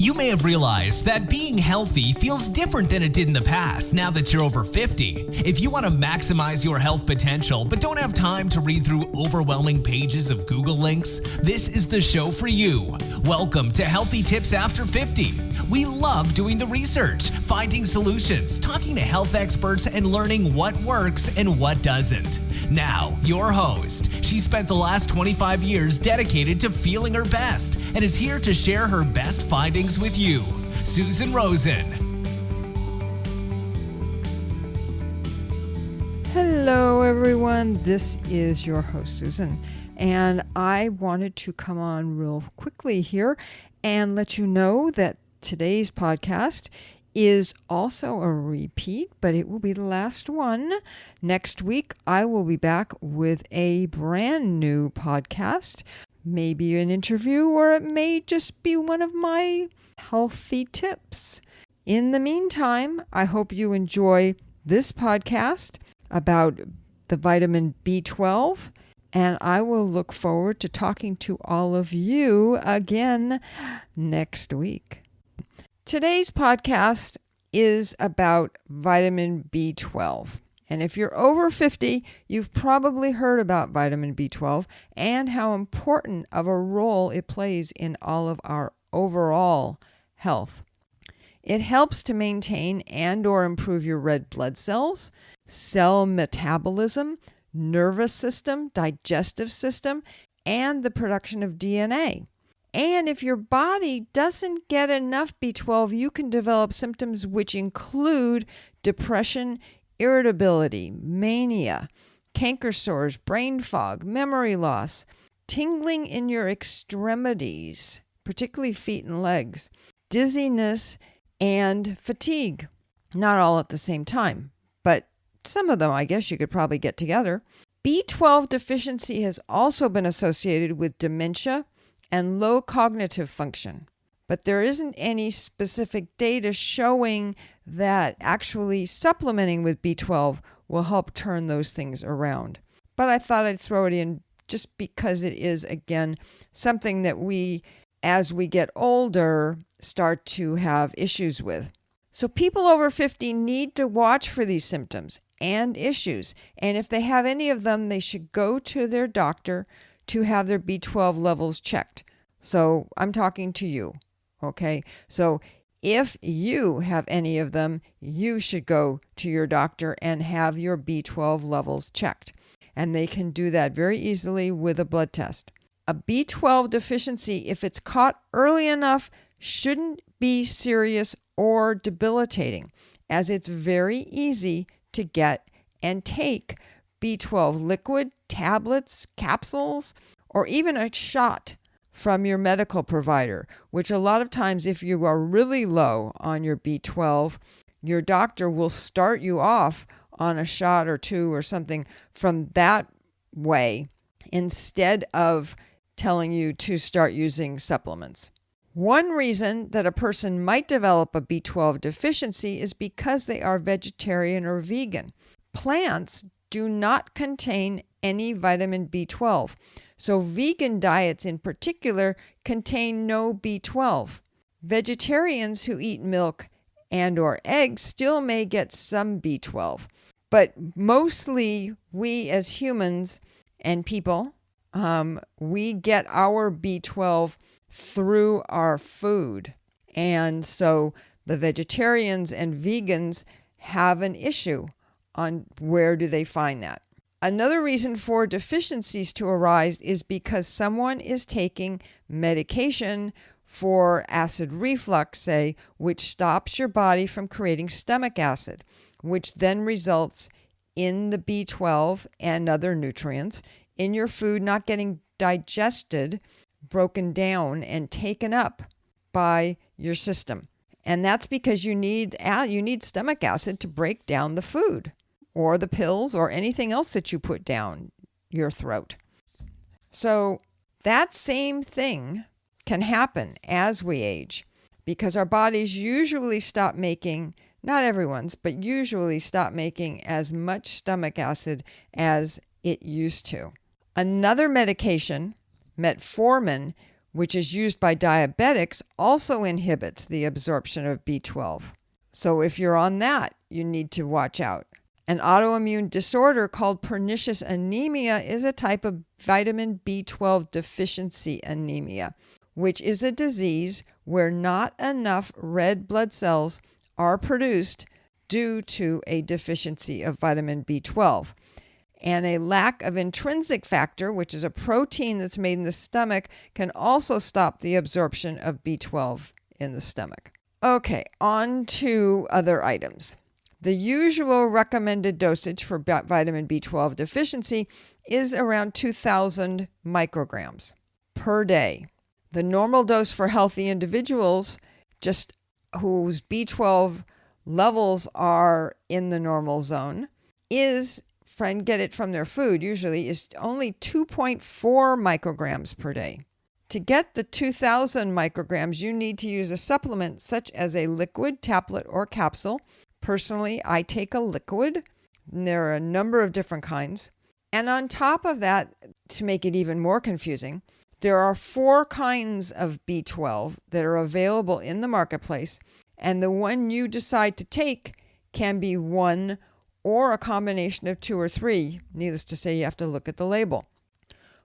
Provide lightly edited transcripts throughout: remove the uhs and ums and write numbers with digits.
You may have realized that being healthy feels different than it did in the past now that you're over 50. If you want to maximize your health potential but don't have time to read through overwhelming pages of Google links, this is the show for you. Welcome to Healthy Tips After 50. We love doing the research, finding solutions, talking to health experts, and learning what works and what doesn't. Now, your host. She spent the last 25 years dedicated to feeling her best and is here to share her best findings with you, Susan Rosen. Hello, everyone. This is your host, Susan, and I wanted to come on real quickly here and let you know that today's podcast is also a repeat, but it will be the last one. Next week, I will be back with a brand new podcast, maybe an interview, or it may just be one of my healthy tips. In the meantime, I hope you enjoy this podcast about the vitamin B12, and I will look forward to talking to all of you again next week. Today's podcast is about vitamin B12. And if you're over 50, you've probably heard about vitamin B12 and how important of a role it plays in all of our overall health. It helps to maintain and or improve your red blood cells, cell metabolism, nervous system, digestive system, and the production of DNA. And if your body doesn't get enough B12, you can develop symptoms which include depression, irritability, mania, canker sores, brain fog, memory loss, tingling in your extremities, particularly feet and legs, dizziness, and fatigue. Not all at the same time, but some of them I guess you could probably get together. B12 deficiency has also been associated with dementia and low cognitive function. But there isn't any specific data showing that actually supplementing with B12 will help turn those things around. But I thought I'd throw it in just because it is, again, something that we, as we get older, start to have issues with. So people over 50 need to watch for these symptoms and issues. And if they have any of them, they should go to their doctor to have their B12 levels checked. So I'm talking to you, okay? So if you have any of them, you should go to your doctor and have your B12 levels checked. And they can do that very easily with a blood test. A B12 deficiency, if it's caught early enough, shouldn't be serious or debilitating, as it's very easy to get and take B12 liquid, tablets, capsules, or even a shot from your medical provider, which a lot of times if you are really low on your B12, your doctor will start you off on a shot or two or something from that way instead of telling you to start using supplements. One reason that a person might develop a B12 deficiency is because they are vegetarian or vegan. Plants do not contain any vitamin B12. So vegan diets in particular contain no B12. Vegetarians who eat milk and or eggs still may get some B12. But mostly we as humans and people, we get our B12 through our food. And so the vegetarians and vegans have an issue on where do they find that. Another reason for deficiencies to arise is because someone is taking medication for acid reflux, say, which stops your body from creating stomach acid, which then results in the B12 and other nutrients in your food not getting digested, broken down, and taken up by your system. And that's because you need stomach acid to break down the food or the pills or anything else that you put down your throat. So that same thing can happen as we age because our bodies usually stop making, not everyone's, but usually stop making as much stomach acid as it used to. Another medication, metformin, which is used by diabetics, also inhibits the absorption of B12. So if you're on that, you need to watch out. An autoimmune disorder called pernicious anemia is a type of vitamin B12 deficiency anemia, which is a disease where not enough red blood cells are produced due to a deficiency of vitamin B12. And a lack of intrinsic factor, which is a protein that's made in the stomach, can also stop the absorption of B12 in the stomach. Okay, on to other items. The usual recommended dosage for vitamin B12 deficiency is around 2,000 micrograms per day. The normal dose for healthy individuals, just whose B12 levels are in the normal zone, get it from their food usually, is only 2.4 micrograms per day. To get the 2,000 micrograms, you need to use a supplement such as a liquid, tablet, or capsule. Personally, I take a liquid, and there are a number of different kinds. And on top of that, to make it even more confusing, there are 4 kinds of B12 that are available in the marketplace, and the one you decide to take can be one or a combination of 2 or 3. Needless to say, you have to look at the label.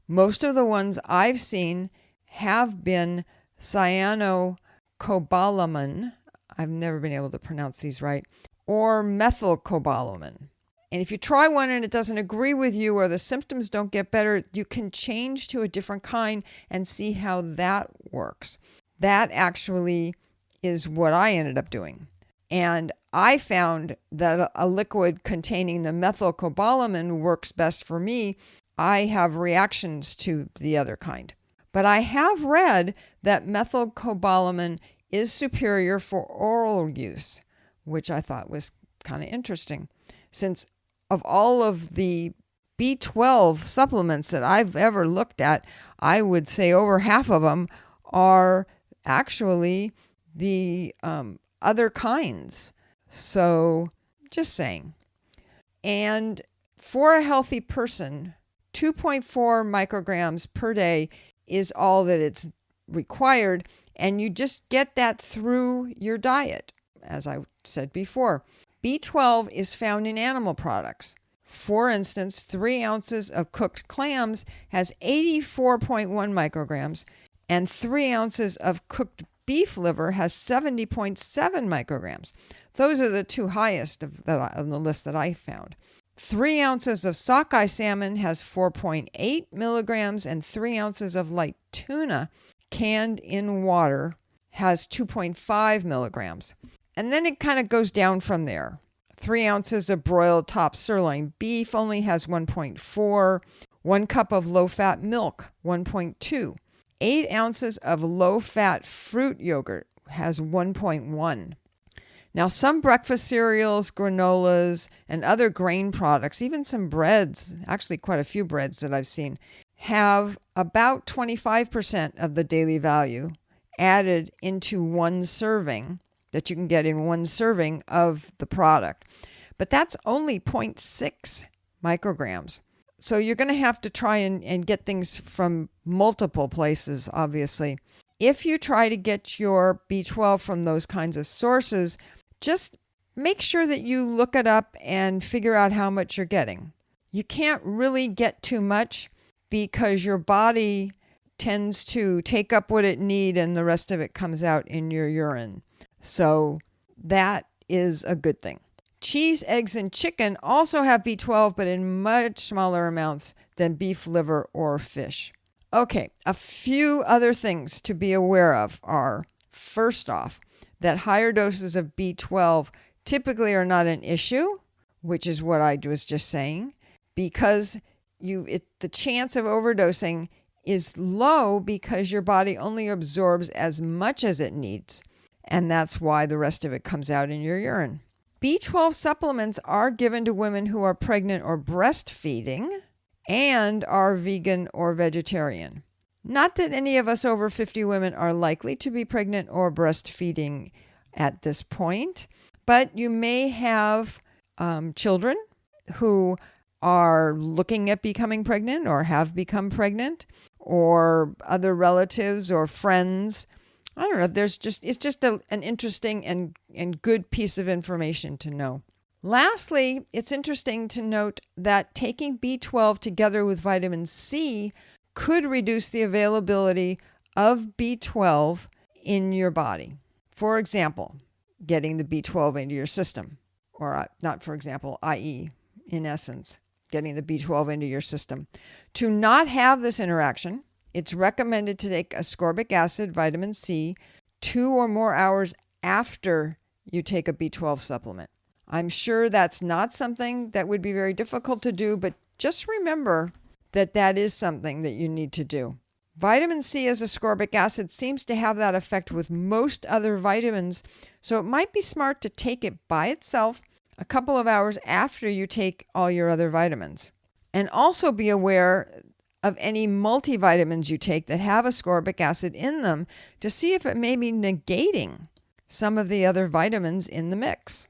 Most of the ones I've seen have been cyanocobalamin. I've never been able to pronounce these right. Or methylcobalamin. And if you try one and it doesn't agree with you or the symptoms don't get better, you can change to a different kind and see how that works. That actually is what I ended up doing. And I found that a liquid containing the methylcobalamin works best for me. I have reactions to the other kind. But I have read that methylcobalamin is superior for oral use, which I thought was kind of interesting. Since of all of the B12 supplements that I've ever looked at, I would say over half of them are actually the other kinds. So just saying. And for a healthy person, 2.4 micrograms per day is all that it's required. And you just get that through your diet, as I said before. B12 is found in animal products. For instance, 3 ounces of cooked clams has 84.1 micrograms, and 3 ounces of cooked beef liver has 70.7 micrograms. Those are the 2 highest on the list that I found. 3 ounces of sockeye salmon has 4.8 milligrams, and 3 ounces of light tuna canned in water has 2.5 milligrams. And then it kind of goes down from there. 3 ounces of broiled top sirloin beef only has 1.4. 1 cup of low-fat milk, 1.2. 8 ounces of low-fat fruit yogurt has 1.1. Now, some breakfast cereals, granolas, and other grain products, even some breads, actually quite a few breads that I've seen, have about 25% of the daily value added into one serving that you can get in one serving of the product. But that's only 0.6 micrograms. So you're going to have to try and get things from multiple places, obviously. If you try to get your B12 from those kinds of sources, just make sure that you look it up and figure out how much you're getting. You can't really get too much because your body tends to take up what it needs and the rest of it comes out in your urine. So that is a good thing. Cheese, eggs, and chicken also have B12, but in much smaller amounts than beef liver or fish. Okay, a few other things to be aware of are, first off, that higher doses of B12 typically are not an issue, which is what I was just saying, because the chance of overdosing is low because your body only absorbs as much as it needs. And that's why the rest of it comes out in your urine. B12 supplements are given to women who are pregnant or breastfeeding and are vegan or vegetarian. Not that any of us over 50 women are likely to be pregnant or breastfeeding at this point, but you may have children who are looking at becoming pregnant or have become pregnant, or other relatives or friends. I don't know. It's just an interesting and good piece of information to know. Lastly, it's interesting to note that taking B12 together with vitamin C could reduce the availability of B12 in your body. For example, getting the B12 into your system, or not for example, i.e., in essence, getting the B12 into your system. To not have this interaction, it's recommended to take ascorbic acid, vitamin C, 2 or more hours after you take a B12 supplement. I'm sure that's not something that would be very difficult to do, but just remember that that is something that you need to do. Vitamin C as ascorbic acid seems to have that effect with most other vitamins, so it might be smart to take it by itself a couple of hours after you take all your other vitamins. And also be aware of any multivitamins you take that have ascorbic acid in them to see if it may be negating some of the other vitamins in the mix.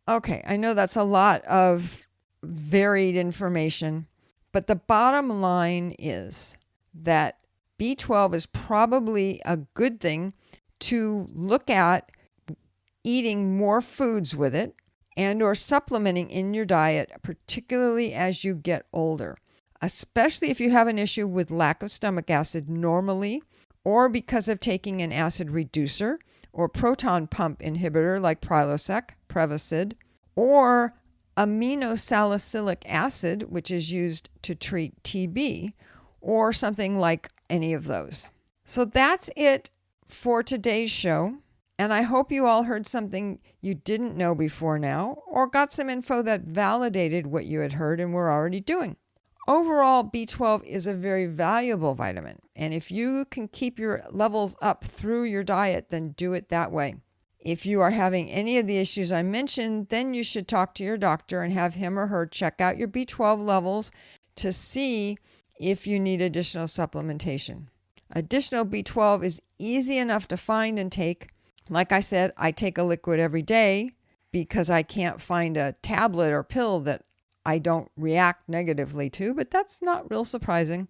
Okay, I know that's a lot of varied information, but the bottom line is that B12 is probably a good thing to look at eating more foods with it and or supplementing in your diet, particularly as you get older, especially if you have an issue with lack of stomach acid normally, or because of taking an acid reducer or proton pump inhibitor like Prilosec, Prevacid, or aminosalicylic acid, which is used to treat TB, or something like any of those. So that's it for today's show. And I hope you all heard something you didn't know before now, or got some info that validated what you had heard and were already doing. Overall, B12 is a very valuable vitamin, and if you can keep your levels up through your diet, then do it that way. If you are having any of the issues I mentioned, then you should talk to your doctor and have him or her check out your B12 levels to see if you need additional supplementation. Additional B12 is easy enough to find and take. Like I said, I take a liquid every day because I can't find a tablet or pill that I don't react negatively to, but that's not real surprising.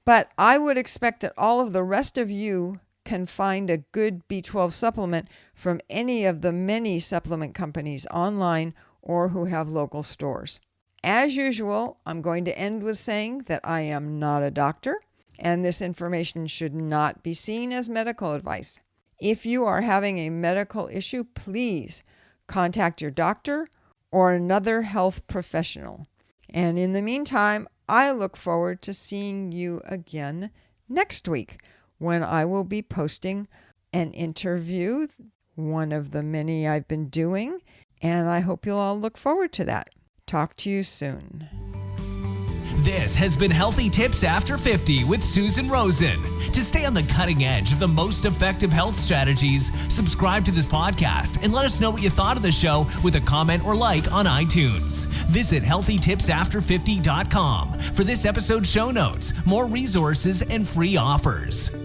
But I would expect that all of the rest of you can find a good B12 supplement from any of the many supplement companies online or who have local stores. As usual, I'm going to end with saying that I am not a doctor, and this information should not be seen as medical advice. If you are having a medical issue, please contact your doctor or another health professional. And in the meantime, I look forward to seeing you again next week when I will be posting an interview, one of the many I've been doing, and I hope you'll all look forward to that. Talk to you soon. This has been Healthy Tips After 50 with Susan Rosen. To stay on the cutting edge of the most effective health strategies, subscribe to this podcast and let us know what you thought of the show with a comment or like on iTunes. Visit healthytipsafter50.com for this episode's show notes, more resources, and free offers.